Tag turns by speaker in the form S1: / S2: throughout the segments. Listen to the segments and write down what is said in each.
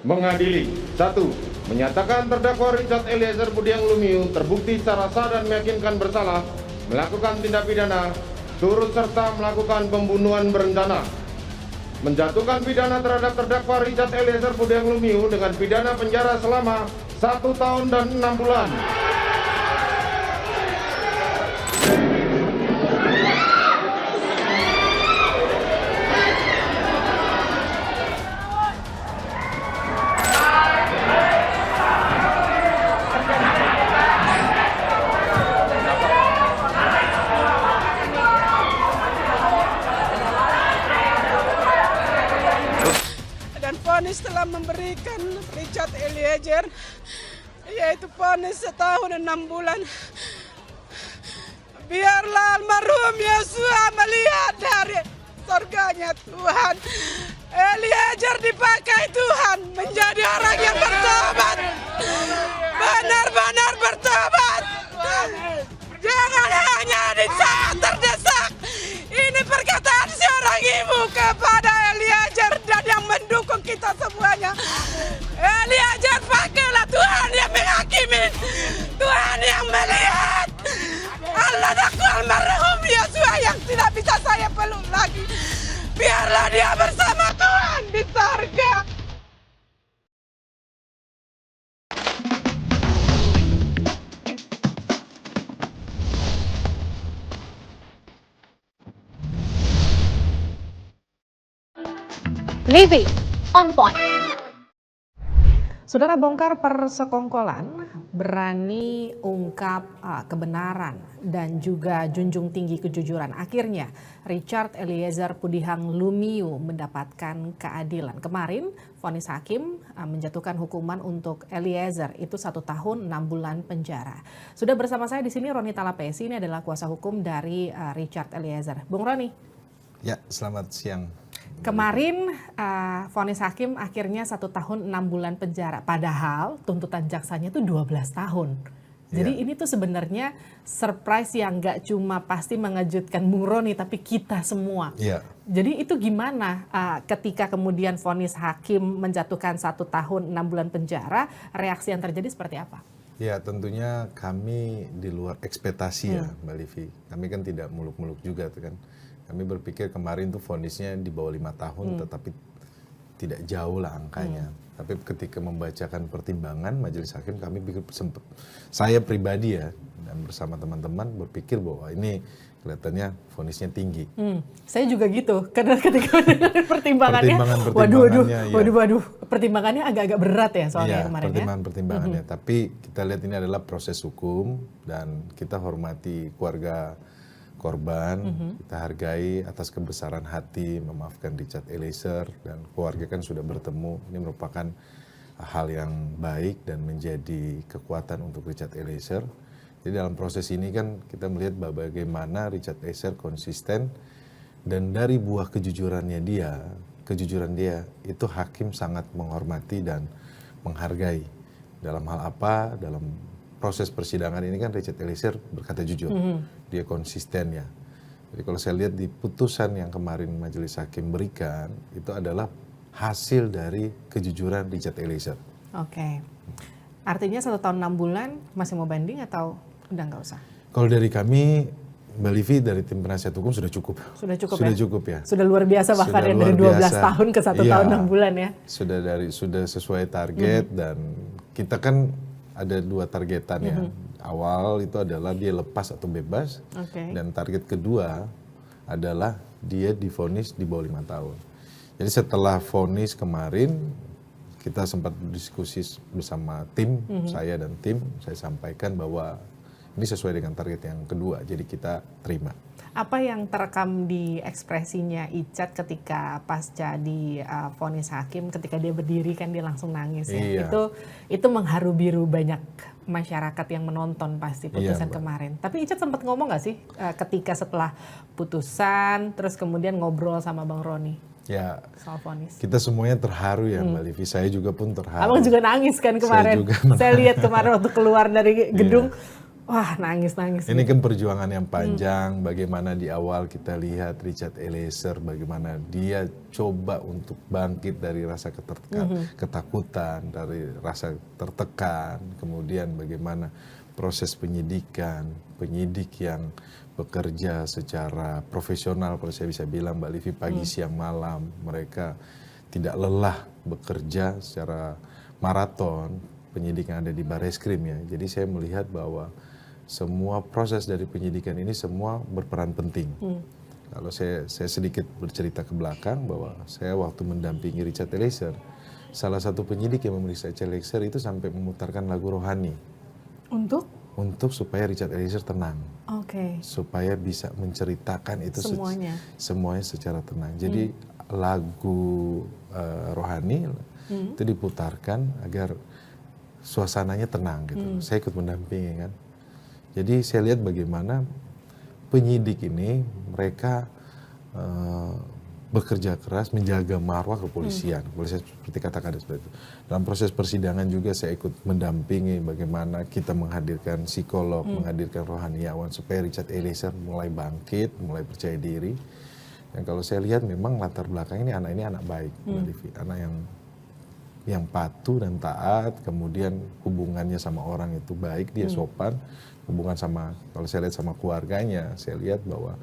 S1: mengadili. 1. Menyatakan terdakwa Richard Eliezer Budiang Lumiu terbukti secara sah dan meyakinkan bersalah melakukan tindak pidana turut serta melakukan pembunuhan berencana. Menjatuhkan pidana terhadap terdakwa Richard Eliezer Budiang Lumiu dengan pidana penjara selama 1 tahun dan 6 bulan.
S2: Dan vonis telah memberikan Richard Eliezer yaitu vonis 1 tahun 6 bulan. Biarlah almarhum Yosua melihat dari surganya Tuhan. Eliezer dipakai Tuhan menjadi orang yang bertobat, benar-benar bertobat. Jangan hanya di saat terdesak. Ini perkataan seorang ibu kepada Eliezer dan yang mendukung kita semuanya. Eliezer, pakailah, Tuhan yang menghakimi, Tuhan yang melihat. Allah aku almarhum Yosua yang tidak bisa saya peluk lagi. Biarlah dia bersama Tuhan di surga.
S3: Living on point.
S4: Saudara, bongkar persekongkolan, berani ungkap kebenaran dan juga junjung tinggi kejujuran. Akhirnya Richard Eliezer Budiang Lumiu mendapatkan keadilan. Kemarin vonis hakim menjatuhkan hukuman untuk Eliezer itu 1 tahun 6 bulan penjara. Sudah bersama saya di sini Roni Talapesi, ini adalah kuasa hukum dari Richard Eliezer. Bung Roni.
S5: Ya, selamat siang.
S4: Kemarin vonis hakim akhirnya 1 tahun 6 bulan penjara. Padahal tuntutan jaksanya itu 12 tahun. Jadi ini tuh sebenarnya surprise yang gak cuma pasti mengejutkan Bung Roni, tapi kita semua. Jadi itu gimana ketika kemudian vonis hakim menjatuhkan 1 tahun 6 bulan penjara, reaksi yang terjadi seperti apa?
S5: Ya, tentunya kami di luar ekspektasi ya Mbak Livi. Kami kan tidak muluk-muluk juga tuh kan. Kami berpikir kemarin tuh vonisnya di bawah 5 tahun, tetapi tidak jauh lah angkanya. Tapi ketika membacakan pertimbangan majelis hakim, kami pikir saya pribadi ya, dan bersama teman-teman berpikir bahwa ini kelihatannya vonisnya tinggi.
S4: Saya juga gitu, karena ketika pertimbangannya, waduh, pertimbangannya agak-agak berat ya soalnya kemarin ya.
S5: Pertimbangannya, tapi kita lihat ini adalah proses hukum dan kita hormati keluarga korban, kita hargai atas kebesaran hati memaafkan Richard Eliezer, dan keluarga kan sudah bertemu. Ini merupakan hal yang baik dan menjadi kekuatan untuk Richard Eliezer. Jadi dalam proses ini kan kita melihat bagaimana Richard Eliezer konsisten, dan dari buah kejujuran dia itu hakim sangat menghormati dan menghargai. Dalam hal apa? Dalam proses persidangan ini kan Richard Eliezer berkata jujur, dia konsisten ya. Jadi kalau saya lihat di putusan yang kemarin majelis hakim berikan, itu adalah hasil dari kejujuran Richard Eliezer.
S4: Oke, artinya 1 tahun 6 bulan masih mau banding atau udah nggak usah? Kalau
S5: dari kami, Mbak Livi, dari tim penasihat hukum sudah cukup.
S4: Sudah cukup ya?
S5: Ya.
S4: Sudah luar biasa bahkan ya, dari 12 tahun ke 1 tahun 6 bulan ya?
S5: Sudah sesuai target dan kita kan ada 2 targetan ya. Awal itu adalah dia lepas atau bebas, dan target kedua adalah dia divonis di bawah 5 tahun. Jadi setelah vonis kemarin, kita sempat berdiskusi bersama tim, saya dan tim, saya sampaikan bahwa ini sesuai dengan target yang kedua, jadi kita terima.
S4: Apa yang terekam di ekspresinya Icat ketika pasca di vonis hakim, ketika dia berdiri kan dia langsung nangis ya. Itu mengharu biru banyak masyarakat yang menonton pasti putusan kemarin. Tapi Icat sempat ngomong nggak sih ketika setelah putusan, terus kemudian ngobrol sama Bang Roni?
S5: Ya,
S4: soal vonis.
S5: Kita semuanya terharu ya Mbak Livi, saya juga pun terharu.
S4: Abang juga nangis kan kemarin. Saya lihat kemarin waktu keluar dari gedung. Wah, nangis-nangis.
S5: Ini kan perjuangan yang panjang, bagaimana di awal kita lihat Richard Eliezer, bagaimana dia coba untuk bangkit dari rasa ketakutan, dari rasa tertekan, kemudian bagaimana proses penyidikan, penyidik yang bekerja secara profesional, kalau saya bisa bilang Mbak Livi, pagi, siang, malam, mereka tidak lelah bekerja secara maraton, penyidik yang ada di Barreskrim ya. Jadi saya melihat bahwa semua proses dari penyidikan ini semua berperan penting. Kalau saya sedikit bercerita ke belakang bahwa saya waktu mendampingi Richard Eliezer, salah satu penyidik yang memeriksa Richard Eliezer itu sampai memutarkan lagu rohani. Untuk supaya Richard Eliezer tenang. Supaya bisa menceritakan itu semuanya secara tenang. Jadi lagu rohani itu diputarkan agar suasananya tenang gitu. Saya ikut mendampingi kan. Jadi saya lihat bagaimana penyidik ini mereka bekerja keras menjaga marwah kepolisian. Boleh saya seperti katakan seperti itu. Dalam proses persidangan juga saya ikut mendampingi bagaimana kita menghadirkan psikolog, menghadirkan rohaniawan supaya Richard Eliezer mulai bangkit, mulai percaya diri. Dan kalau saya lihat memang latar belakang ini anak baik, anak yang patuh dan taat, kemudian hubungannya sama orang itu baik, dia sopan, hubungan sama, kalau saya lihat sama keluarganya, saya lihat bahwa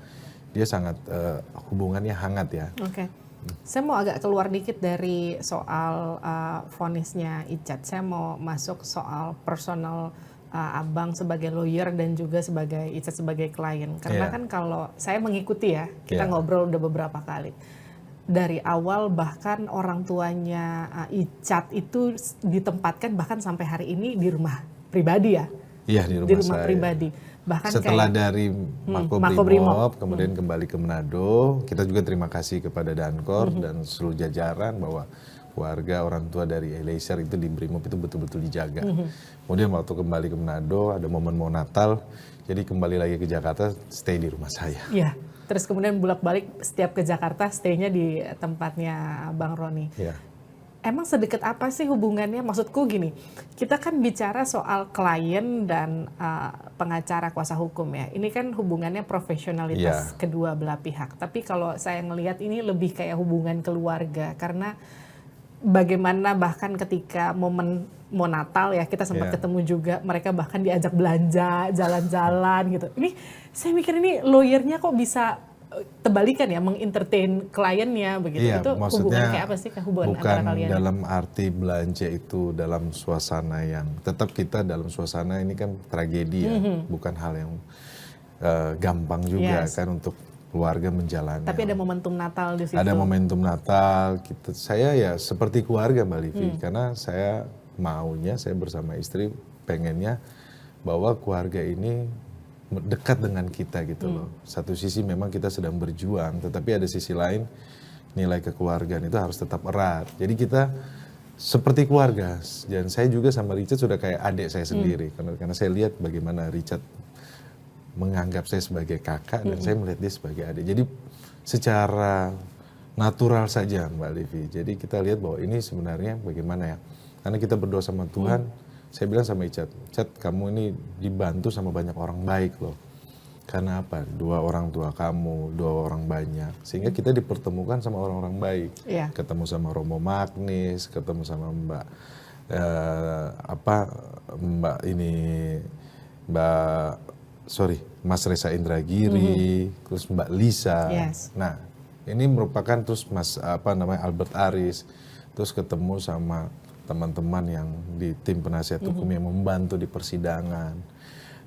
S5: dia sangat hubungannya hangat ya.
S4: Saya mau agak keluar dikit dari soal vonisnya Icat. Saya mau masuk soal personal Abang sebagai lawyer dan juga sebagai Icat sebagai klien. Karena kan kalau saya mengikuti ya, kita ngobrol udah beberapa kali. Dari awal bahkan orang tuanya Icat itu ditempatkan bahkan sampai hari ini di rumah pribadi ya.
S5: Iya, di rumah
S4: pribadi. Bahkan
S5: setelah dari Makobrimob kemudian kembali ke Manado, kita juga terima kasih kepada Dankor dan seluruh jajaran bahwa keluarga orang tua dari Eliezer itu di Brimob itu betul-betul dijaga. Kemudian waktu kembali ke Manado ada momen mau Natal, jadi kembali lagi ke Jakarta, stay di rumah saya.
S4: Iya. Terus kemudian bolak-balik setiap ke Jakarta, stay-nya di tempatnya Bang Roni.
S5: Iya.
S4: Emang sedekat apa sih hubungannya? Maksudku gini, kita kan bicara soal klien dan pengacara kuasa hukum ya. Ini kan hubungannya profesionalitas kedua belah pihak. Tapi kalau saya ngelihat ini lebih kayak hubungan keluarga. Karena bagaimana bahkan ketika momen mau Natal ya, kita sempat ketemu juga, mereka bahkan diajak belanja, jalan-jalan gitu. Ini saya mikir ini lawyernya kok bisa terbalikan ya, mengentertain kliennya begitu.
S5: Iya,
S4: itu hubungan kayak apa sih hubungan antara kalian?
S5: Bukan dalam arti belanja itu dalam suasana yang tetap kita dalam suasana ini kan tragedi ya, bukan hal yang gampang juga kan untuk keluarga menjalani.
S4: Tapi ada momentum Natal di situ.
S5: Ada momentum Natal, saya ya seperti keluarga Mbak Livi, karena saya bersama istri pengennya bahwa keluarga ini dekat dengan kita gitu loh. Satu sisi memang kita sedang berjuang, tetapi ada sisi lain nilai kekeluargaan itu harus tetap erat. Jadi kita seperti keluarga. Dan saya juga sama Richard sudah kayak adik saya sendiri. Karena saya lihat bagaimana Richard menganggap saya sebagai kakak dan saya melihat dia sebagai adik. Jadi secara natural saja Mbak Livi. Jadi kita lihat bahwa ini sebenarnya bagaimana ya. Karena kita berdoa sama Tuhan. Saya bilang sama Icat, kamu ini dibantu sama banyak orang baik loh. Karena apa? 2 orang tua kamu, 2 orang banyak. Sehingga kita dipertemukan sama orang-orang baik. Ketemu sama Romo Magnis, ketemu sama Mas Reza Indragiri, terus Mbak Lisa. Nah, ini merupakan terus Albert Aris, terus ketemu sama teman-teman yang di tim penasihat hukum yang membantu di persidangan.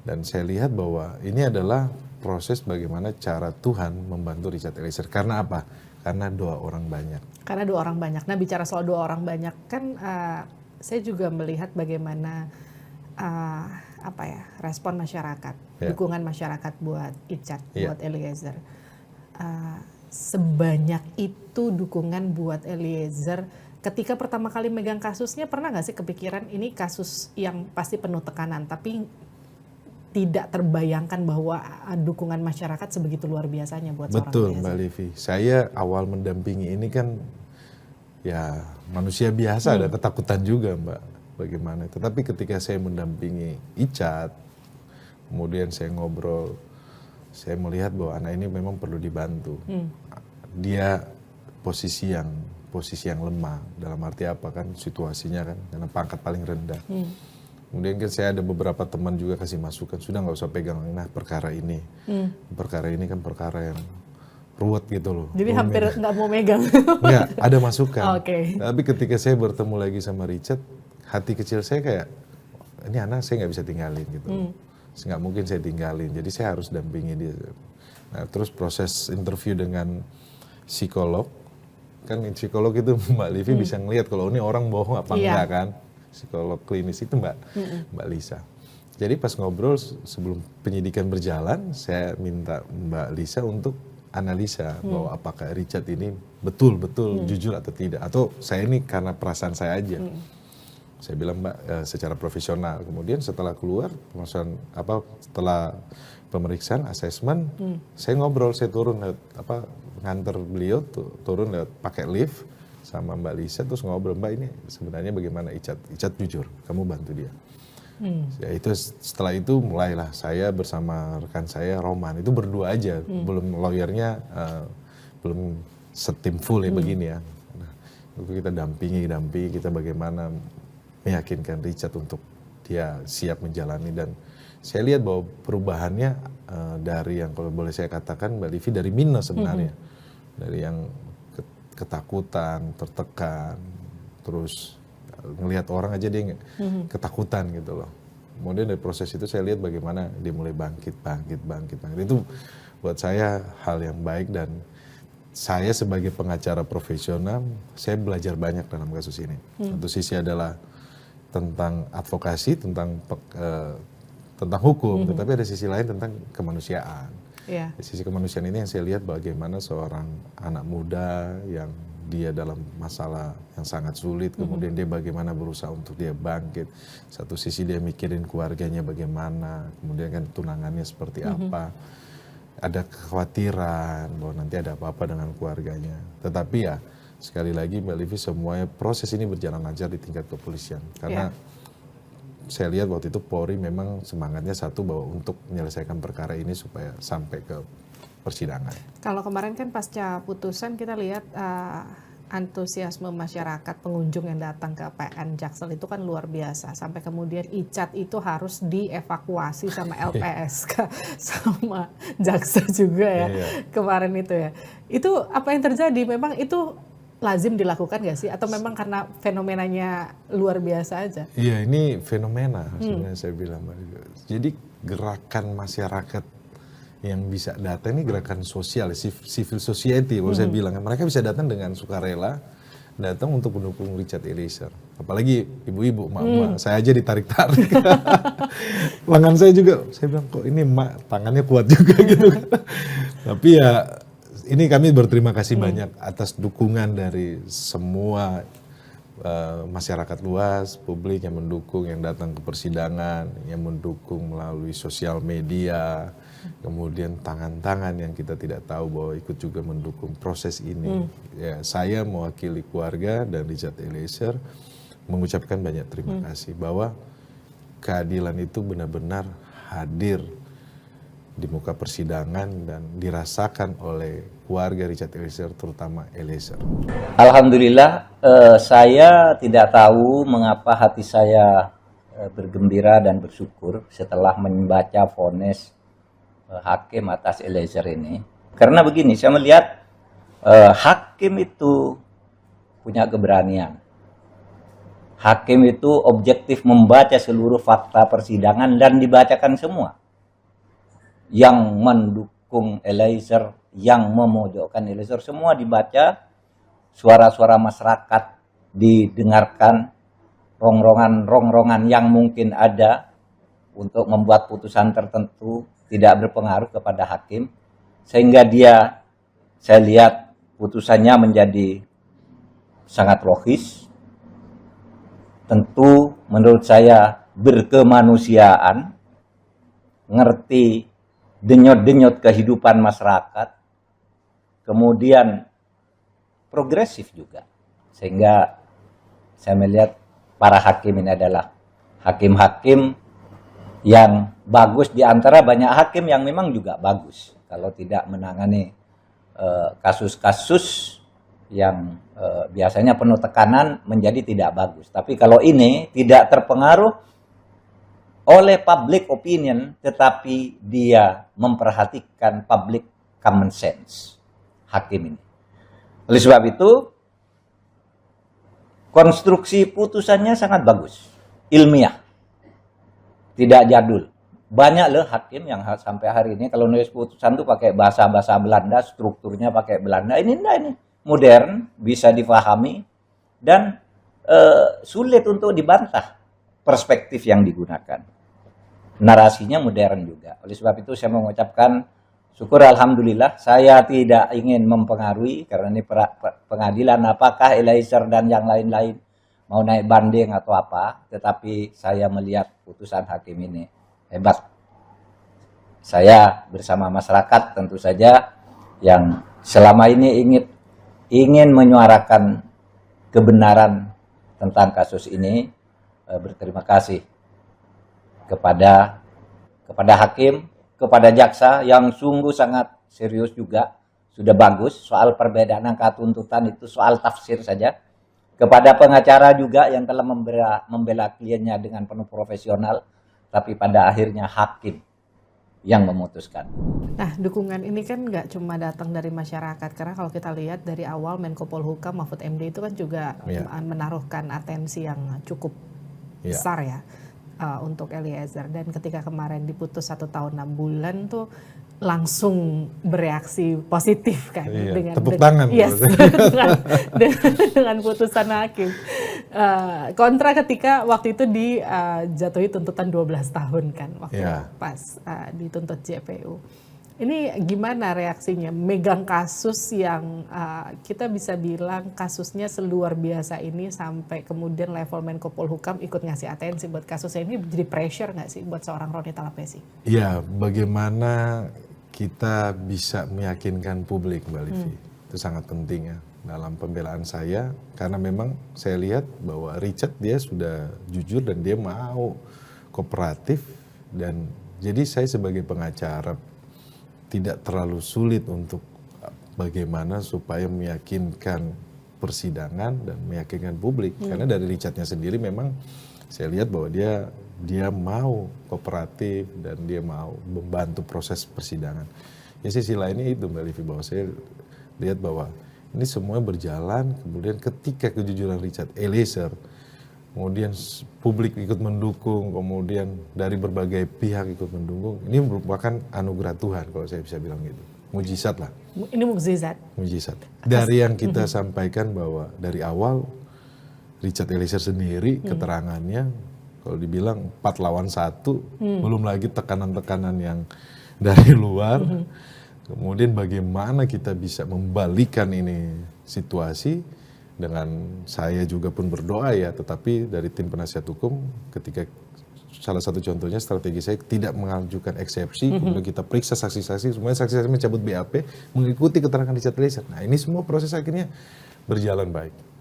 S5: Dan saya lihat bahwa ini adalah proses bagaimana cara Tuhan membantu Richard Eliezer. Karena apa? Karena doa orang banyak.
S4: Karena doa orang banyak. Nah, bicara soal doa orang banyak kan saya juga melihat bagaimana respon masyarakat, dukungan masyarakat buat Icat, buat Eliezer. Sebanyak itu dukungan buat Eliezer. Ketika pertama kali megang kasusnya, pernah nggak sih kepikiran ini kasus yang pasti penuh tekanan, tapi tidak terbayangkan bahwa dukungan masyarakat sebegitu luar biasanya buat seorang Eliezer?
S5: Betul Mbak Livi, saya awal mendampingi ini kan ya manusia biasa, ada ketakutan juga Mbak, bagaimana. Tetapi ketika saya mendampingi Icat, kemudian saya ngobrol, saya melihat bahwa anak ini memang perlu dibantu. Dia posisi yang lemah, dalam arti apa kan, situasinya kan, karena pangkat paling rendah. Kemudian kan saya ada beberapa teman juga kasih masukan, sudah nggak usah pegang, nah perkara ini. Perkara ini kan perkara yang ruwet gitu loh.
S4: Jadi hampir nggak mau megang.
S5: Nggak, ada masukan.
S4: Oke.
S5: Tapi ketika saya bertemu lagi sama Richard, hati kecil saya kayak, ini anak saya nggak bisa tinggalin gitu. Nggak mungkin saya tinggalin, jadi saya harus dampingi dia. Nah, terus proses interview dengan psikolog, kan psikolog itu Mbak Livi bisa ngelihat kalau ini orang bohong apa enggak kan. Psikolog klinis itu Mbak Lisa. Jadi pas ngobrol sebelum penyidikan berjalan, saya minta Mbak Lisa untuk analisa bahwa apakah Richard ini betul-betul jujur atau tidak, atau saya ini karena perasaan saya aja. Saya bilang Mbak secara profesional. Kemudian setelah keluar setelah pemeriksaan asesmen, saya ngobrol, saya turun nganter beliau turun lewat pakai lift sama Mbak Lisa, terus ngobrol, Mbak ini sebenarnya bagaimana Richard jujur, kamu bantu dia. Ya itu setelah itu mulailah saya bersama rekan saya Roman, itu berdua aja, belum lawyernya, belum setim full ya begini ya. Nah, kita dampingi kita bagaimana meyakinkan Richard untuk dia siap menjalani, dan saya lihat bahwa perubahannya dari yang kalau boleh saya katakan Mbak Livi dari minus sebenarnya, dari yang ketakutan, tertekan, terus ngelihat orang aja dia ketakutan gitu loh. Kemudian dari proses itu saya lihat bagaimana dia mulai bangkit. Itu buat saya hal yang baik, dan saya sebagai pengacara profesional, saya belajar banyak dalam kasus ini. Satu sisi adalah tentang advokasi, tentang hukum, tetapi ada sisi lain tentang kemanusiaan. Di sisi kemanusiaan ini yang saya lihat bagaimana seorang anak muda yang dia dalam masalah yang sangat sulit, kemudian dia bagaimana berusaha untuk dia bangkit. Satu sisi dia mikirin keluarganya bagaimana, kemudian kan tunangannya seperti apa. Ada kekhawatiran bahwa nanti ada apa-apa dengan keluarganya. Tetapi ya sekali lagi Mbak Livi, semuanya proses ini berjalan lancar di tingkat kepolisian. Karena saya lihat waktu itu Polri memang semangatnya satu, bahwa untuk menyelesaikan perkara ini supaya sampai ke persidangan. Kalau
S4: kemarin kan pasca putusan kita lihat antusiasme masyarakat pengunjung yang datang ke PN Jaksel itu kan luar biasa. Sampai kemudian Richard itu harus dievakuasi sama LPSK sama Jaksa juga ya kemarin itu ya. Itu apa yang terjadi? Memang itu lazim dilakukan nggak sih? Atau memang karena fenomenanya luar biasa aja? Iya, ini fenomena sebenarnya saya bilang. Jadi gerakan masyarakat yang bisa datang ini gerakan sosial, civil society kalau saya bilang. Mereka bisa datang dengan sukarela, datang untuk mendukung Richard Eliezer. Apalagi ibu-ibu, emak-emak, saya aja ditarik-tarik. Lengan saya juga, saya bilang kok ini emak tangannya kuat juga gitu. Tapi ya ini kami berterima kasih banyak atas dukungan dari semua masyarakat luas, publik yang mendukung, yang datang ke persidangan, yang mendukung melalui sosial media, kemudian tangan-tangan yang kita tidak tahu bahwa ikut juga mendukung proses ini. Ya, saya mewakili keluarga dan Richard Eliezer mengucapkan banyak terima kasih bahwa keadilan itu benar-benar hadir di muka persidangan dan dirasakan oleh keluarga Richard Eliezer, terutama Eliezer.
S3: Alhamdulillah, saya tidak tahu mengapa hati saya bergembira dan bersyukur setelah membaca vonis hakim atas Eliezer ini. Karena begini, saya melihat hakim itu punya keberanian. Hakim itu objektif membaca seluruh fakta persidangan dan dibacakan semua. Yang mendukung Eliezer, yang memojokkan Eliezer, semua dibaca, suara-suara masyarakat didengarkan, rongrongan yang mungkin ada untuk membuat putusan tertentu tidak berpengaruh kepada hakim, sehingga saya lihat putusannya menjadi sangat logis, tentu menurut saya berkemanusiaan, ngerti denyut-denyut kehidupan masyarakat, kemudian progresif juga. Sehingga saya melihat para hakim ini adalah hakim-hakim yang bagus di antara banyak hakim yang memang juga bagus kalau tidak menangani kasus-kasus yang biasanya penuh tekanan menjadi tidak bagus. Tapi kalau ini tidak terpengaruh oleh public opinion, tetapi dia memperhatikan public common sense hakim ini. Oleh sebab itu, konstruksi putusannya sangat bagus, ilmiah, tidak jadul. Banyak loh hakim yang sampai hari ini kalau nulis putusan tuh pakai bahasa-bahasa Belanda, strukturnya pakai Belanda. Ini enggak, ini modern, bisa difahami dan sulit untuk dibantah perspektif yang digunakan. Narasinya modern juga. Oleh sebab itu saya mengucapkan syukur alhamdulillah. Saya tidak ingin mempengaruhi karena ini pengadilan apakah Eliezer dan yang lain-lain mau naik banding atau apa, tetapi saya melihat putusan hakim ini hebat. Saya bersama masyarakat tentu saja yang selama ini ingin menyuarakan kebenaran tentang kasus ini, berterima kasih kepada hakim, kepada jaksa yang sungguh sangat serius juga, sudah bagus. Soal perbedaan angka tuntutan itu soal tafsir saja. Kepada pengacara juga yang telah membela kliennya dengan penuh profesional, tapi pada akhirnya hakim yang memutuskan.
S4: Nah, dukungan ini kan nggak cuma datang dari masyarakat, karena kalau kita lihat dari awal Menko Polhukam Mahfud MD itu kan juga menaruhkan atensi yang cukup besar ya untuk Eliezer. Dan ketika kemarin diputus 1 tahun 6 bulan tuh langsung bereaksi positif kan dengan
S5: tepuk tangan
S4: dengan putusan hakim. Kontra ketika waktu itu dijatuhi tuntutan 12 tahun kan waktu pas dituntut JPU. Ini gimana reaksinya megang kasus yang kita bisa bilang kasusnya seluar biasa ini sampai kemudian level Menko Polhukam ikut ngasih atensi buat kasusnya ini, jadi pressure nggak sih buat seorang Roni Talapesi?
S5: Ya, bagaimana kita bisa meyakinkan publik, Mbak Livi, itu sangat penting ya dalam pembelaan saya, karena memang saya lihat bahwa Richard dia sudah jujur dan dia mau kooperatif, dan jadi saya sebagai pengacara tidak terlalu sulit untuk bagaimana supaya meyakinkan persidangan dan meyakinkan publik, karena dari Richardnya sendiri memang saya lihat bahwa dia mau kooperatif dan dia mau membantu proses persidangan. Ya, sisi lainnya itu Mbak Livi, bahwa saya lihat bahwa ini semua berjalan, kemudian ketika kejujuran Richard Eliezer, kemudian publik ikut mendukung, kemudian dari berbagai pihak ikut mendukung, ini merupakan anugerah Tuhan kalau saya bisa bilang gitu. Mujizat lah.
S4: Ini mukjizat.
S5: Mujizat. Dari yang kita sampaikan bahwa dari awal Richard Eliezer sendiri keterangannya, kalau dibilang 4 lawan 1, belum lagi tekanan-tekanan yang dari luar. Kemudian bagaimana kita bisa membalikan ini situasi, dengan saya juga pun berdoa ya, tetapi dari tim penasihat hukum ketika salah satu contohnya strategi saya tidak mengajukan eksepsi, kemudian kita periksa saksi-saksi, semuanya saksi-saksi mencabut BAP, mengikuti keterangan Richard Eliezer. Nah ini semua proses akhirnya berjalan baik.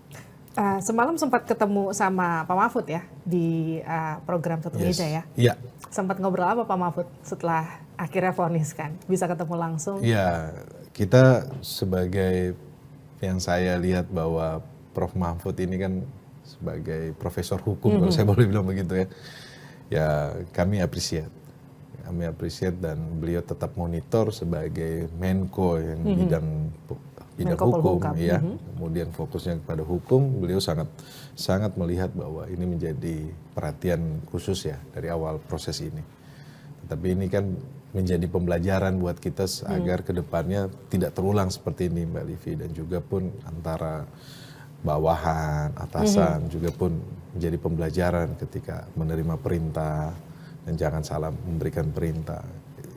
S4: Semalam sempat ketemu sama Pak Mahfud ya di program Satu Meja ya.
S5: Iya.
S4: Sempat ngobrol apa Pak Mahfud setelah akhirnya vonis kan? Bisa ketemu langsung?
S5: Iya, kita sebagai yang saya lihat bahwa Prof. Mahfud ini kan sebagai profesor hukum, kalau saya boleh bilang begitu ya. Ya kami appreciate. Kami appreciate dan beliau tetap monitor sebagai Menko yang bidang hukum ya. Kemudian fokusnya kepada hukum, beliau sangat melihat bahwa ini menjadi perhatian khusus ya dari awal proses ini. Tetapi ini kan menjadi pembelajaran buat kita agar kedepannya tidak terulang seperti ini Mbak Livi, dan juga pun antara bawahan, atasan juga pun menjadi pembelajaran ketika menerima perintah dan jangan salah memberikan perintah.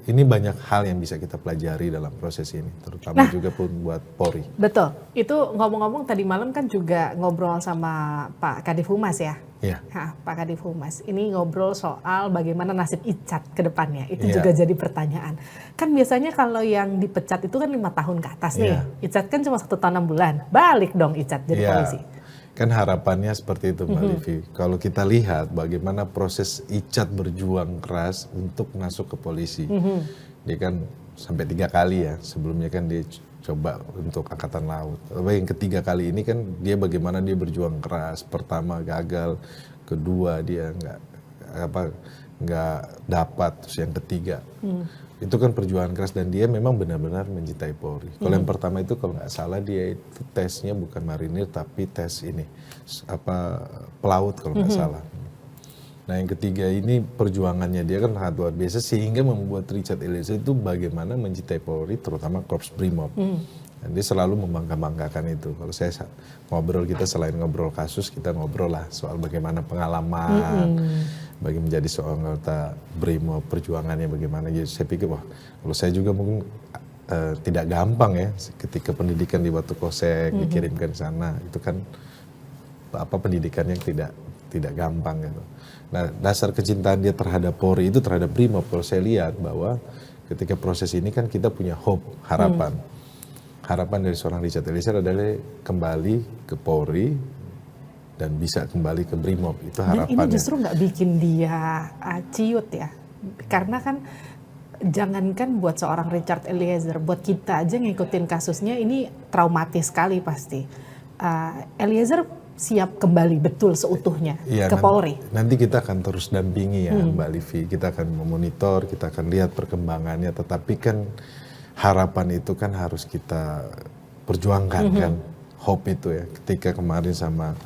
S5: Ini banyak hal yang bisa kita pelajari dalam proses ini, terutama juga pun buat Polri.
S4: Betul, itu ngomong-ngomong tadi malam kan juga ngobrol sama Pak Kadif Humas ya?
S5: Iya.
S4: Pak Kadif Humas, ini ngobrol soal bagaimana nasib Icat ke depannya, itu juga jadi pertanyaan. Kan biasanya kalau yang dipecat itu kan 5 tahun ke atas nih, Icat kan cuma 1 tahun 6 bulan, balik dong Icat jadi polisi.
S5: Kan harapannya seperti itu Mbak Livi. Kalau kita lihat bagaimana proses Icat berjuang keras untuk masuk ke polisi. Dia kan sampai 3 kali ya, sebelumnya kan dia coba untuk Angkatan Laut. Tapi yang ketiga kali ini kan dia bagaimana dia berjuang keras. Pertama gagal, kedua dia nggak dapat, terus yang ketiga. Itu kan perjuangan keras dan dia memang benar-benar mencintai Polri. Kalau yang pertama itu kalau nggak salah dia itu tesnya bukan marinir tapi tes ini pelaut kalau nggak salah. Nah yang ketiga ini perjuangannya dia kan sangat luar biasa sehingga membuat Richard Eliezer itu bagaimana mencintai Polri terutama Korps Brimob. Dan dia selalu membangga-banggakan itu. Kalau saya ngobrol kita selain ngobrol kasus kita ngobrol lah soal bagaimana pengalaman. Bagi menjadi seorang anggota Brimob, perjuangannya bagaimana. Jadi saya pikir wah kalau saya juga mungkin tidak gampang ya ketika pendidikan di Batu Kosek dikirimkan ke sana itu kan pendidikan yang tidak gampang gitu. Nah dasar kecintaan dia terhadap Polri itu terhadap Brimob kalau saya lihat bahwa ketika proses ini kan kita punya hope, harapan. Harapan dari seorang Richard Eliezer adalah kembali ke Polri dan bisa kembali ke Brimob, itu harapannya.
S4: Dan ini justru nggak bikin dia ciut ya, karena kan jangankan buat seorang Richard Eliezer, buat kita aja ngikutin kasusnya ini traumatis sekali pasti. Eliezer siap kembali betul seutuhnya ke Polri.
S5: Nanti kita akan terus dampingi ya Mbak Livi, kita akan memonitor, kita akan lihat perkembangannya, tetapi kan harapan itu kan harus kita perjuangkan kan, hope itu ya. Ketika kemarin sama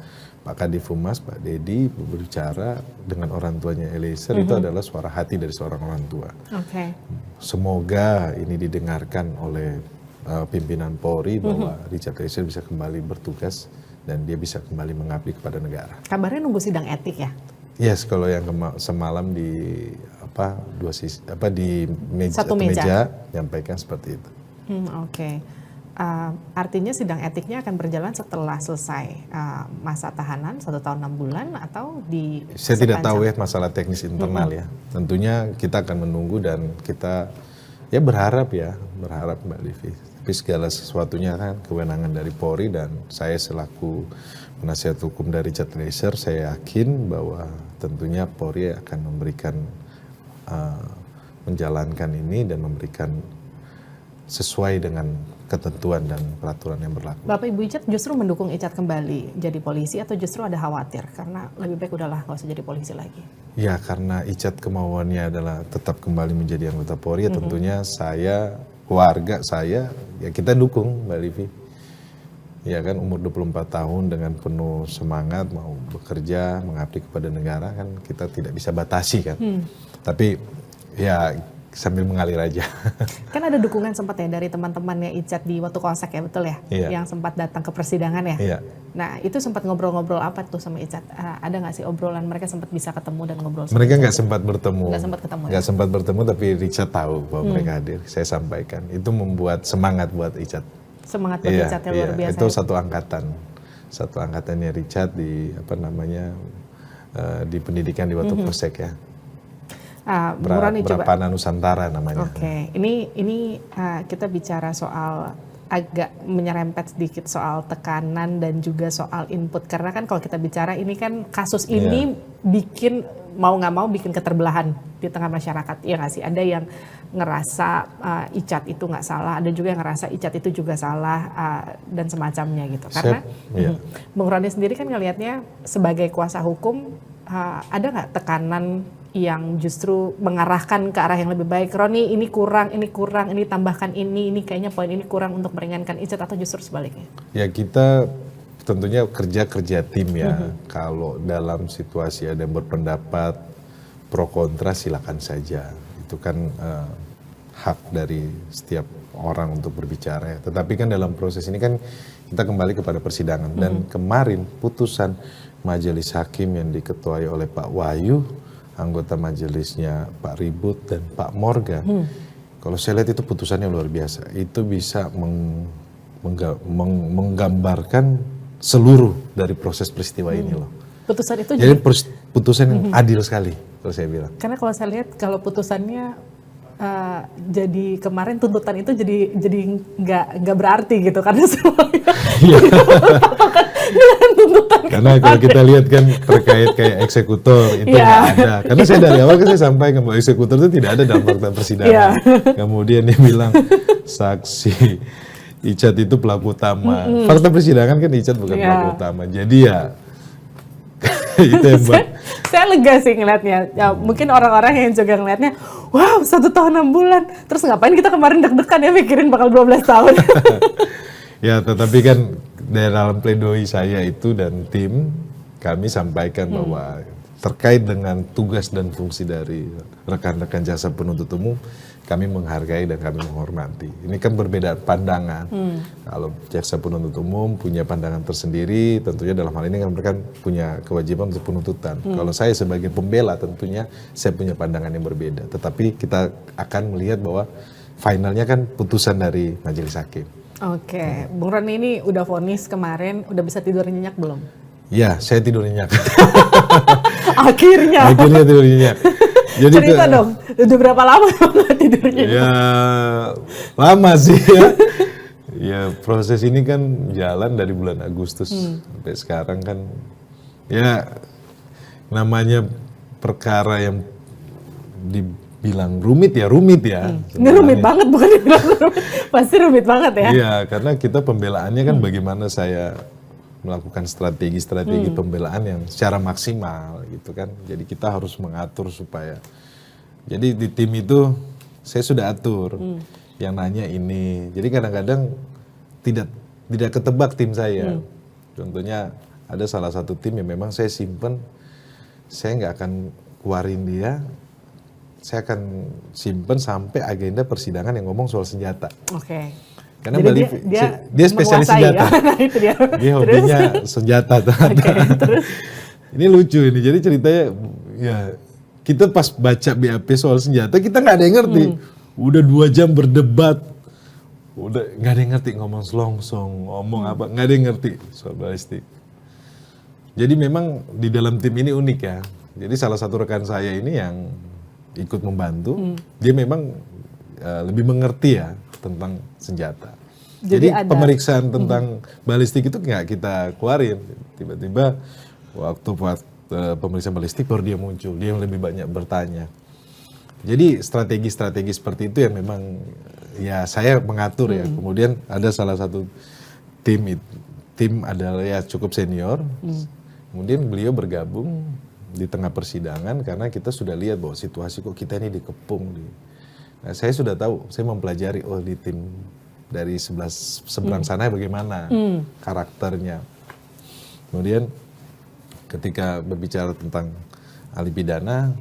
S5: Pak Kadif Humas, Pak Dedi berbicara dengan orang tuanya Eliezer, itu adalah suara hati dari seorang orang tua. Semoga ini didengarkan oleh pimpinan Polri bahwa Richard Eliezer bisa kembali bertugas dan dia bisa kembali mengabdi kepada negara.
S4: Kabarnya nunggu sidang etik ya?
S5: Yes, kalau yang semalam di di satu meja nyampaikan seperti itu.
S4: Artinya sidang etiknya akan berjalan setelah selesai masa tahanan 1 tahun 6 bulan atau di
S5: Saya tidak tahu ya masalah teknis internal ya. Tentunya kita akan menunggu dan kita ya berharap Mbak Livi. Tapi segala sesuatunya kan kewenangan dari Polri dan saya selaku penasihat hukum dari Richard Eliezer, saya yakin bahwa tentunya Polri akan memberikan menjalankan ini dan memberikan sesuai dengan ketentuan dan peraturan yang berlaku.
S4: Bapak Ibu Icat justru mendukung Icat kembali jadi polisi atau justru ada khawatir karena lebih baik udahlah nggak usah jadi polisi lagi?
S5: Ya karena Icat kemauannya adalah tetap kembali menjadi anggota Polri, ya tentunya saya, keluarga saya, ya kita dukung Mbak Livi. Ya kan umur 24 tahun dengan penuh semangat mau bekerja, mengabdi kepada negara kan kita tidak bisa batasi kan. Tapi ya sambil mengalir aja.
S4: Kan ada dukungan sempat ya dari teman-temannya Icat di Batu Kosek ya, betul ya?
S5: Iya.
S4: Yang sempat datang ke persidangan ya?
S5: Iya.
S4: Nah itu sempat ngobrol-ngobrol apa tuh sama Icat? Ada nggak sih obrolan mereka sempat bisa ketemu dan ngobrol?
S5: Mereka nggak sempat bertemu.
S4: Nggak sempat ketemu.
S5: Nggak sempat bertemu tapi Richard tahu bahwa mereka hadir. Saya sampaikan. Itu membuat semangat buat Icat.
S4: Semangat buat Icat ya luar biasa.
S5: Itu satu angkatannya Richard di di pendidikan di Batu Kosek ya. Brapana Nusantara namanya.
S4: Ini kita bicara soal agak menyerempet sedikit soal tekanan dan juga soal input karena kan kalau kita bicara ini kan kasus ini bikin mau nggak mau bikin keterbelahan di tengah masyarakat, ya nggak sih? Ada yang ngerasa Icat itu nggak salah, ada juga yang ngerasa Icat itu juga salah dan semacamnya gitu. Karena Bung Roni sendiri kan ngelihatnya sebagai kuasa hukum ada nggak tekanan yang justru mengarahkan ke arah yang lebih baik? Roni ini kurang, ini tambahkan ini kayaknya poin ini kurang untuk meringankan Icat atau justru sebaliknya? Ya
S5: kita tentunya kerja tim ya. Kalau dalam situasi ada yang berpendapat pro kontra silakan saja. Itu kan hak dari setiap orang untuk berbicara ya. Tetapi kan dalam proses ini kan kita kembali kepada persidangan. Dan kemarin putusan majelis hakim yang diketuai oleh Pak Wahyu, anggota majelisnya Pak Ribut dan Pak Morgan. Kalau saya lihat itu putusannya luar biasa. Itu bisa menggambarkan seluruh dari proses peristiwa ini loh.
S4: Putusan itu
S5: jadi putusan yang adil sekali kalau saya bilang.
S4: Karena kalau saya lihat kalau putusannya jadi kemarin tuntutan itu jadi nggak berarti gitu karena semuanya dengan tuntutan.
S5: Karena kalau kita lihat kan terkait kayak eksekutor itu nggak ada. Karena saya dari awal kan saya sampaikan bahwa eksekutor itu tidak ada dalam fakta persidangan. Kemudian dia bilang saksi Icat itu pelaku utama. Fakta persidangan kan Icat bukan pelaku utama. Jadi ya itu yang buat
S4: Saya lega sih ngeliatnya. Ya, mungkin orang-orang yang juga ngeliatnya, wow 1 tahun 6 bulan. Terus ngapain kita kemarin deg-degan ya mikirin bakal 12 tahun.
S5: ya, tetapi kan dalam pledoi saya itu dan tim kami sampaikan bahwa terkait dengan tugas dan fungsi dari rekan-rekan jaksa penuntut umum, kami menghargai dan kami menghormati. Ini kan berbeda pandangan. Kalau jaksa penuntut umum punya pandangan tersendiri, tentunya dalam hal ini kan mereka punya kewajiban untuk penuntutan. Kalau saya sebagai pembela tentunya saya punya pandangan yang berbeda. Tetapi kita akan melihat bahwa finalnya kan putusan dari majelis hakim.
S4: Oke, Bung Roni ini udah vonis kemarin, udah bisa tidur nyenyak belum?
S5: Ya, saya tidur nyenyak.
S4: Akhirnya
S5: tidur nyenyak. Jadi
S4: cerita dong, udah berapa lama nggak tidurnya?
S5: Ya lama sih ya. Ya proses ini kan jalan dari bulan Agustus sampai sekarang kan. Ya namanya perkara yang dibilang rumit ya.
S4: Ini rumit banget, bukan dibilang rumit, pasti rumit banget ya.
S5: Iya, karena kita pembelaannya kan bagaimana saya melakukan strategi pembelaan yang secara maksimal gitu kan. Jadi kita harus mengatur supaya. Jadi di tim itu saya sudah atur yang nanya ini. Jadi kadang-kadang tidak ketebak tim saya. Contohnya ada salah satu tim yang memang saya simpen, saya nggak akan keluarin dia. Saya akan simpen sampai agenda persidangan yang ngomong soal senjata.
S4: Oke.
S5: Karena
S4: jadi
S5: dia spesialis senjata.
S4: Ya? Nah, itu dia.
S5: Dia hobinya senjata.
S4: Terus?
S5: Ini lucu ini. Jadi ceritanya ya kita pas baca BAP soal senjata kita nggak ada yang ngerti. Udah 2 jam berdebat. Udah nggak ada yang ngerti ngomong selongsong, ngomong apa, nggak ada yang ngerti soal balistik. Jadi memang di dalam tim ini unik ya. Jadi salah satu rekan saya ini yang ikut membantu, dia memang lebih mengerti ya tentang senjata. Jadi pemeriksaan tentang balistik itu nggak kita keluarin. Tiba-tiba waktu pemeriksaan balistik baru dia muncul, dia yang lebih banyak bertanya. Jadi strategi-strategi seperti itu yang memang ya saya mengatur ya. Kemudian ada salah satu tim adalah ya cukup senior. Kemudian beliau bergabung di tengah persidangan karena kita sudah lihat bahwa situasi kok kita ini dikepung. Nah, saya sudah tahu, saya mempelajari di tim dari seberang sana bagaimana karakternya. Kemudian ketika berbicara tentang ahli pidana,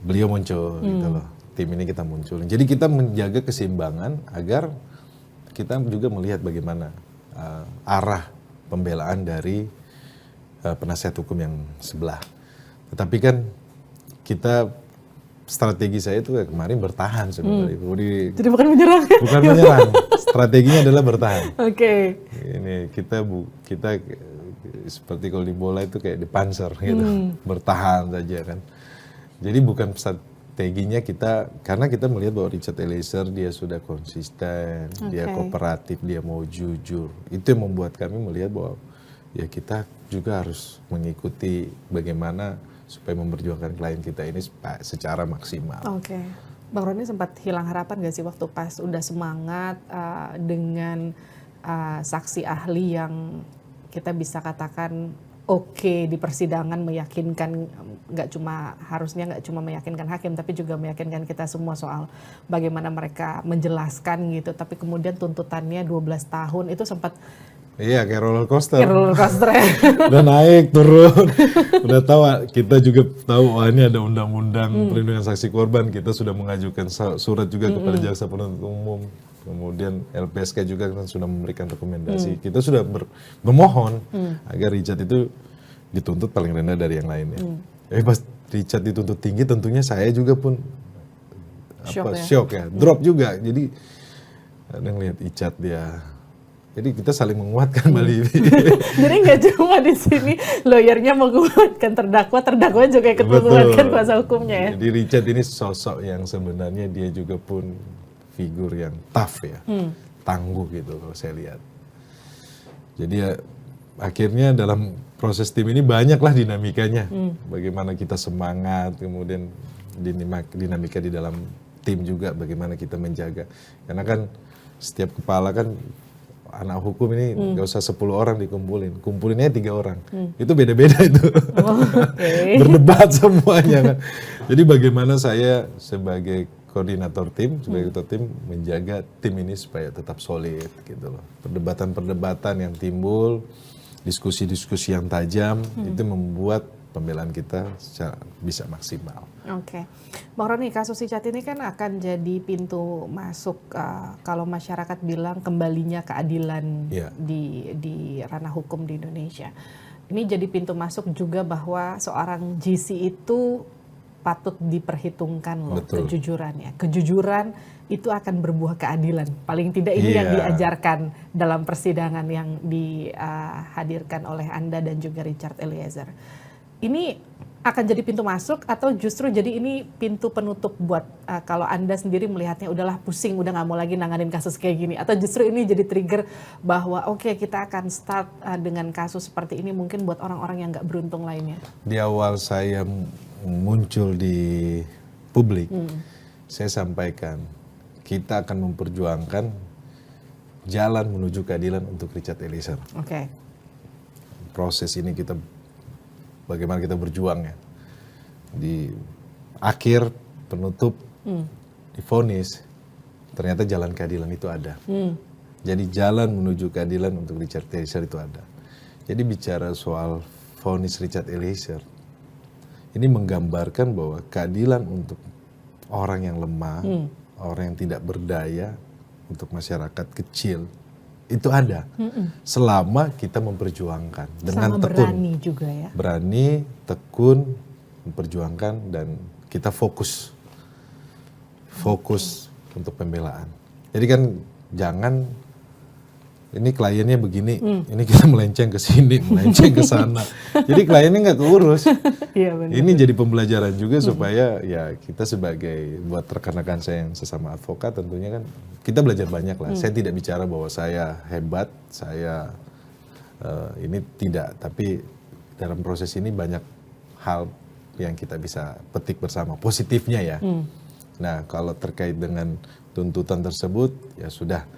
S5: beliau muncul gitu loh. Tim ini kita muncul. Jadi kita menjaga keseimbangan agar kita juga melihat bagaimana arah pembelaan dari penasihat hukum yang sebelah. Tetapi kan kita strategi saya itu kemarin bertahan sebenarnya.
S4: Jadi bukan menyerang.
S5: Bukan menyerang. Strateginya adalah bertahan.
S4: Oke.
S5: Ini kita seperti kalau di bola itu kayak di panzer gitu. Bertahan saja kan. Jadi bukan strateginya kita, karena kita melihat bahwa Richard Eliezer dia sudah konsisten, dia kooperatif, dia mau jujur. Itu yang membuat kami melihat bahwa ya kita juga harus mengikuti bagaimana supaya memperjuangkan klien kita ini secara maksimal.
S4: Oke. Bang Roni sempat hilang harapan gak sih waktu pas udah semangat dengan saksi ahli yang kita bisa katakan oke di persidangan, meyakinkan, harusnya nggak cuma meyakinkan hakim tapi juga meyakinkan kita semua soal bagaimana mereka menjelaskan gitu, tapi kemudian tuntutannya 12 tahun itu sempat.
S5: Iya, kayak roller coaster.
S4: Ya.
S5: Udah naik, turun. Udah tahu, kita juga tahu ini ada undang-undang perlindungan saksi korban. Kita sudah mengajukan surat juga kepada jaksa penuntut umum. Kemudian LPSK juga kan sudah memberikan rekomendasi. Kita sudah memohon agar Richard itu dituntut paling rendah dari yang lainnya. Tapi pas Richard dituntut tinggi, tentunya saya juga pun shock ya. Drop juga. Jadi ada ngelihat Richard dia. Jadi kita saling menguatkan Mbak Livi.
S4: Jadi nggak cuma di sini lawyernya menguatkan terdakwa juga ikut menguatkan kuasa hukumnya ya.
S5: Jadi Richard ini sosok yang sebenarnya dia juga pun figur yang tough ya, tangguh gitu kalau saya lihat. Jadi ya akhirnya dalam proses tim ini banyaklah dinamikanya. Bagaimana kita semangat, kemudian dinamika di dalam tim juga bagaimana kita menjaga. Karena kan setiap kepala kan anak hukum ini nggak usah 10 orang kumpulinnya 3 orang. Itu beda-beda itu. Berdebat semuanya kan. Jadi bagaimana saya sebagai koordinator tim, sebagai ketua tim menjaga tim ini supaya tetap solid gitu loh. Perdebatan-perdebatan yang timbul, diskusi-diskusi yang tajam itu membuat pembelaan kita bisa maksimal.
S4: Oke, Bang Roni, kasus Richard ini kan akan jadi pintu masuk kalau masyarakat bilang kembalinya keadilan di ranah hukum di Indonesia. Ini jadi pintu masuk juga bahwa seorang GC itu patut diperhitungkan loh. Betul. Kejujurannya. Kejujuran itu akan berbuah keadilan. Paling tidak ini yang diajarkan dalam persidangan yang dihadirkan oleh Anda dan juga Richard Eliezer. Ini akan jadi pintu masuk atau justru jadi ini pintu penutup buat kalau Anda sendiri melihatnya udahlah pusing, udah nggak mau lagi nanganin kasus kayak gini, atau justru ini jadi trigger bahwa oke, kita akan start dengan kasus seperti ini mungkin buat orang-orang yang nggak beruntung lainnya.
S5: Di awal saya muncul di publik, saya sampaikan kita akan memperjuangkan jalan menuju keadilan untuk Richard Eliezer.
S4: Oke.
S5: Proses ini bagaimana kita berjuang ya. Di akhir penutup, divonis, ternyata jalan keadilan itu ada. Jadi jalan menuju keadilan untuk Richard Eliezer itu ada. Jadi bicara soal vonis Richard Eliezer, ini menggambarkan bahwa keadilan untuk orang yang lemah, orang yang tidak berdaya, untuk masyarakat kecil, itu ada. Selama kita memperjuangkan dengan tekun.
S4: Berani juga ya.
S5: Berani, tekun, memperjuangkan, dan kita fokus untuk pembelaan. Jadi kan jangan ini kliennya begini, ini kita melenceng ke sini, melenceng ke sana. Jadi kliennya nggak keurus.
S4: Iya, benar.
S5: Ini jadi pembelajaran juga supaya ya kita sebagai buat rekan-rekan saya yang sesama advokat tentunya kan kita belajar banyak lah. Saya tidak bicara bahwa saya hebat, saya ini tidak, tapi dalam proses ini banyak hal yang kita bisa petik bersama, positifnya ya. Nah, kalau terkait dengan tuntutan tersebut ya sudah,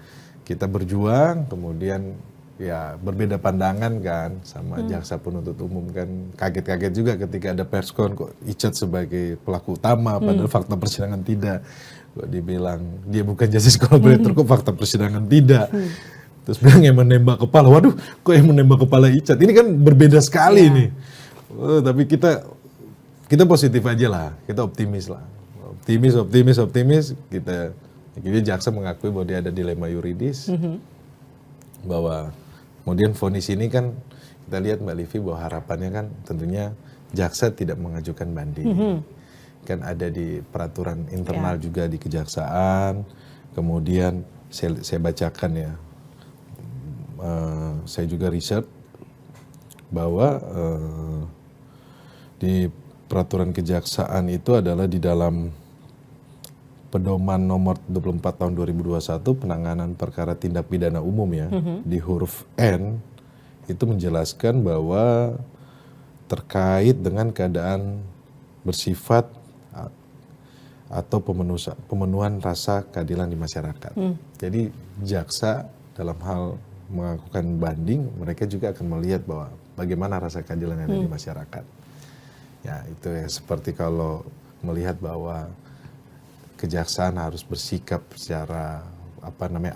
S5: kita berjuang, kemudian ya berbeda pandangan kan sama jaksa penuntut umum kan. Kaget-kaget juga ketika ada perskon kok Richard sebagai pelaku utama, padahal fakta persidangan tidak. Kok dibilang dia bukan justice collaborator, kok fakta persidangan tidak. Terus bilang yang menembak kepala, waduh kok yang menembak kepala Richard, ini kan berbeda sekali nih. Tapi kita positif aja lah, kita optimis lah. Optimis, Jadi jaksa mengakui bahwa dia ada dilema yuridis, bahwa kemudian vonis ini kan kita lihat Mbak Livi bahwa harapannya kan tentunya jaksa tidak mengajukan banding. Kan ada di peraturan internal juga di kejaksaan, kemudian saya bacakan ya, saya juga riset bahwa di peraturan kejaksaan itu adalah di dalam Pedoman nomor 24 tahun 2021 penanganan perkara tindak pidana umum ya, di huruf N itu menjelaskan bahwa terkait dengan keadaan bersifat atau pemenuhan rasa keadilan di masyarakat. Jadi jaksa dalam hal melakukan banding, mereka juga akan melihat bahwa bagaimana rasa keadilan yang ada di masyarakat. Ya itu ya, seperti kalau melihat bahwa kejaksaan harus bersikap secara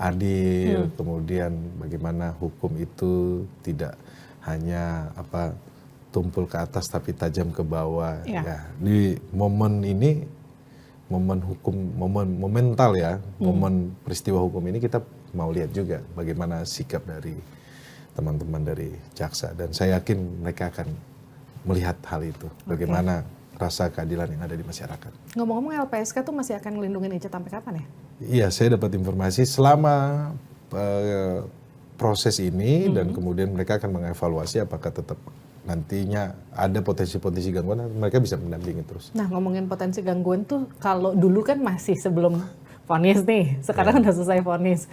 S5: adil, kemudian bagaimana hukum itu tidak hanya tumpul ke atas tapi tajam ke bawah. Ya, di momen ini, momen hukum, momental ya, momen peristiwa hukum ini kita mau lihat juga bagaimana sikap dari teman-teman dari jaksa, dan saya yakin mereka akan melihat hal itu, bagaimana rasa keadilan yang ada di masyarakat.
S4: Ngomong-ngomong, LPSK tuh masih akan ngelindungin Richard sampai kapan ya?
S5: Iya, saya dapat informasi selama proses ini, dan kemudian mereka akan mengevaluasi apakah tetap nantinya ada potensi-potensi gangguan, mereka bisa mendampingi terus.
S4: Nah, ngomongin potensi gangguan tuh, kalau dulu kan masih sebelum vonis nih, sekarang udah selesai vonis.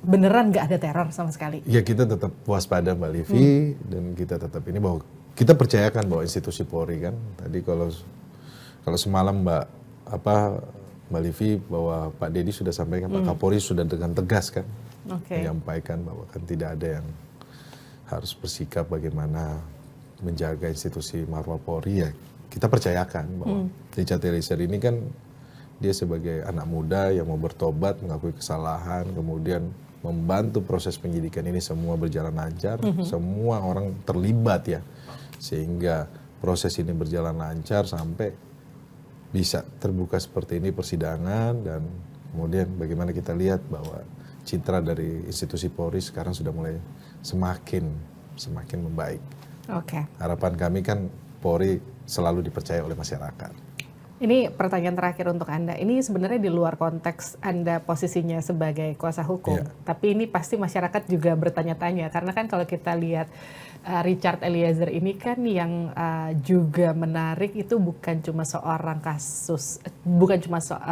S4: beneran nggak ada teror sama sekali?
S5: Ya kita tetap waspada Mbak Livi, dan kita tetap ini bahwa kita percayakan bahwa institusi Polri kan, tadi kalau semalam Mbak Livi bahwa Pak Dedi sudah sampaikan, Pak Kapolri sudah dengan tegas kan menyampaikan bahwa kan tidak ada yang harus bersikap bagaimana menjaga institusi marwah Polri, ya kita percayakan bahwa Richard Eliezer ini kan dia sebagai anak muda yang mau bertobat, mengakui kesalahan, kemudian membantu proses penyidikan ini semua berjalan lancar, semua orang terlibat ya, sehingga proses ini berjalan lancar sampai bisa terbuka seperti ini persidangan, dan kemudian bagaimana kita lihat bahwa citra dari institusi Polri sekarang sudah mulai semakin membaik. Harapan kami kan Polri selalu dipercaya oleh masyarakat.
S4: Ini pertanyaan terakhir untuk Anda. Ini sebenarnya di luar konteks Anda posisinya sebagai kuasa hukum. Tapi ini pasti masyarakat juga bertanya-tanya. Karena kan kalau kita lihat Richard Eliezer ini kan yang juga menarik itu bukan cuma seorang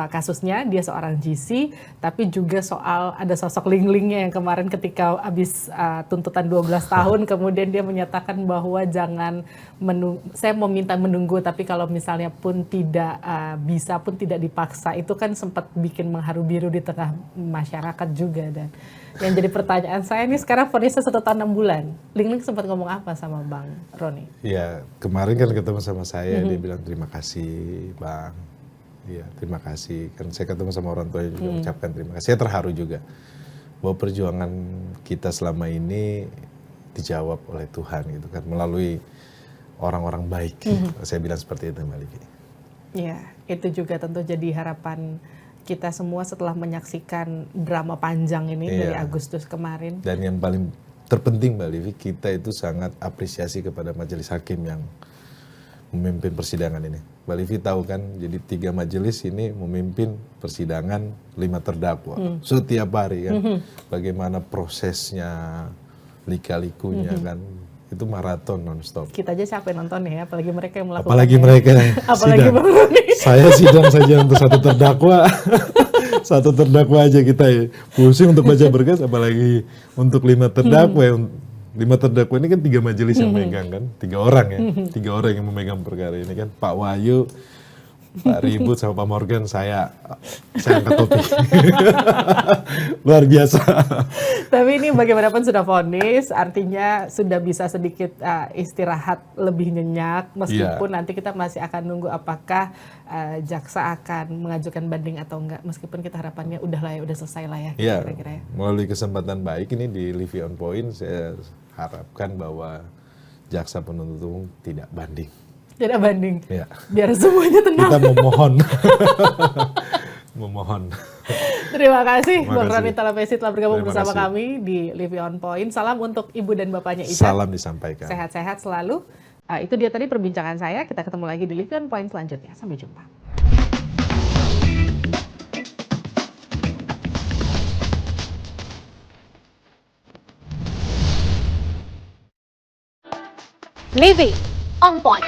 S4: kasusnya, dia seorang GC, tapi juga soal ada sosok Ling-Lingnya yang kemarin ketika habis tuntutan 12 tahun, kemudian dia menyatakan bahwa saya meminta menunggu, tapi kalau misalnya pun tidak bisa pun tidak dipaksa, itu kan sempat bikin mengharu biru di tengah masyarakat juga. Dan yang jadi pertanyaan saya ini sekarang vonisnya 1 tahun 6 bulan. Ling-Ling sempat ngomong apa sama Bang Roni?
S5: Ya kemarin kan ketemu sama saya, dia bilang terima kasih Bang. Iya terima kasih. Kan saya ketemu sama orang tua juga mengucapkan terima kasih. Saya terharu juga bahwa perjuangan kita selama ini dijawab oleh Tuhan gitu kan, melalui orang-orang baik. Saya bilang seperti itu Mbak Livi.
S4: Ya, itu juga tentu jadi harapan kita semua setelah menyaksikan drama panjang ini dari Agustus kemarin. Dan
S5: yang paling terpenting Mbak Livi, kita itu sangat apresiasi kepada majelis hakim yang memimpin persidangan ini. Mbak Livi tahu kan, jadi 3 majelis ini memimpin persidangan 5 terdakwa setiap hari kan. Bagaimana prosesnya, lika-likunya kan. Itu maraton non-stop.
S4: Kita aja capek nonton ya, apalagi mereka yang melakukan.
S5: Apalagi mereka
S4: apalagi
S5: sidang. Saya sidang saja untuk 1 terdakwa. 1 terdakwa aja kita ya. Pusing untuk baca berkas, apalagi untuk 5 terdakwa. 5 terdakwa ini kan 3 majelis yang megang kan. 3 orang ya. 3 orang yang memegang perkara ini kan. Pak Wahyu, Pak Ribut sama Pak Morgan, saya angkat topi. Luar biasa.
S4: Tapi ini bagaimanapun sudah vonis, artinya sudah bisa sedikit istirahat lebih nyenyak, meskipun nanti kita masih akan nunggu apakah jaksa akan mengajukan banding atau enggak, meskipun kita harapannya udah selesai lah ya. Kira-kira ya.
S5: Melalui kesempatan baik ini di Livi On Point, saya harapkan bahwa jaksa penuntut umum tidak banding.
S4: Tidak banding, biar semuanya tenang.
S5: Kita memohon.
S4: Terima kasih Bang Roni Talapesi telah bergabung bersama kami di Livi On Point. Salam untuk ibu dan bapaknya Ica.
S5: Salam disampaikan.
S4: Sehat-sehat selalu. Itu dia tadi perbincangan saya. Kita ketemu lagi di Livi On Point selanjutnya. Sampai jumpa.
S6: Livi On Point.